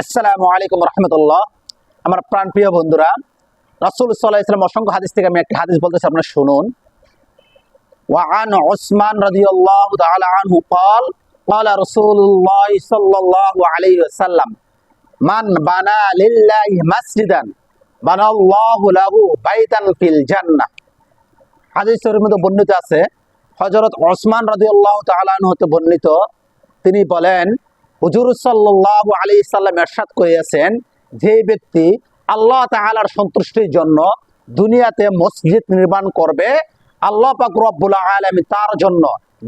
আসসালামু আলাইকুম রহমতুল্লাহ। আমার প্রাণপ্রিয় বন্ধুরা, রাসূল সাল্লাল্লাহু আলাইহি ওয়াসাল্লাম অসংখ্য হাদিস থেকে আমি একটা হাদিস বলতেছি, আপনারা শুনুন। ওয়ান উসমান রাদিয়াল্লাহু তাআলা আনহু قال قال رسول الله صلى الله عليه وسلم من بنى لله مسجدا بنى الله له بيتا في الجنة। হাদিসের মধ্যে বর্ণিত আছে, হযরত ওসমান রাদিয়াল্লাহু তাআলা আনহু হতে বর্ণিত, তিনি বলেন, হুজুর সাল্লাল্লাহু আলাইহি সাল্লাম ইরশাদ করিয়াছেন, যে ব্যক্তি আল্লাহ তাআলার সন্তুষ্টির জন্য দুনিয়াতে মসজিদ নির্মাণ করবে, আল্লাহ পাক রব্বুল আলামিন তার জন্য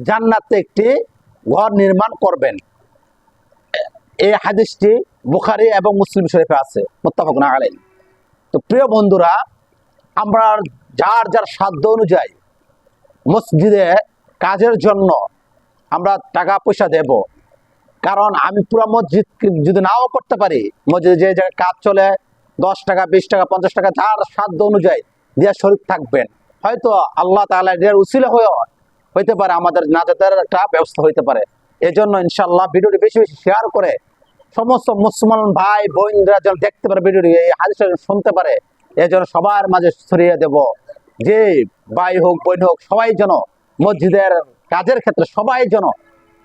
জান্নাতে একটি ঘর নির্মাণ করবেন। এই হাদিসটি বুখারী এবং মুসলিম শরীফে আছে, মুত্তাফাকুন আলাইহি। তো প্রিয় বন্ধুরা, আমরা যার যার সাধ্য অনুযায়ী মসজিদে কাজের জন্য আমরা টাকা পয়সা দেব। কারণ আমি পুরো মসজিদ যদি নাও করতে পারি, মসজিদে যে জায়গায় কাজ চলে 10 টাকা 20 টাকা 50 টাকা যার সাধ্য অনুযায়ী দিয়ে শরীক থাকবেন। হয়তো আল্লাহ তাআলা এর উসিলা হইতে পারে আমাদের নাজাতের একটা ব্যবস্থা হইতে পারে। এজন্য ইনশাআল্লাহ ভিডিওটি বেশি বেশি শেয়ার করে সমস্ত মুসলমান ভাই বোনরা যেন দেখতে পারে, ভিডিওটি এই হাদিসটা শুনতে পারে, এজন্য সবার মাঝে ছড়িয়ে দেব। যে ভাই হোক বোন হোক সবাই যেন মসজিদের কাজের ক্ষেত্রে সবাই যেন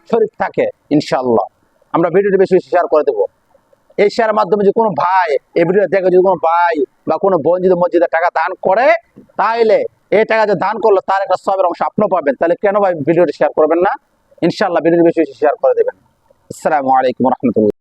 শরীক থাকে। ইনশাআল্লাহ আমরা ভিডিওটি বেশি বেশি শেয়ার করে দেবো। এই শেয়ারের মাধ্যমে যে কোনো ভাই এই ভিডিও দেখে যদি কোনো ভাই বা কোনো বোন যদি মসজিদে টাকা দান করে, তাহলে এই টাকা যে দান করলো তার একটা সবের অংশ আপনিও পাবেন। তাহলে কেন ভাই ভিডিওটি শেয়ার করবেন না? ইনশাআল্লাহ ভিডিওটি বেশি বেশি শেয়ার করে দেবেন। আসসালামু আলাইকুম রহমতুল্লাহ।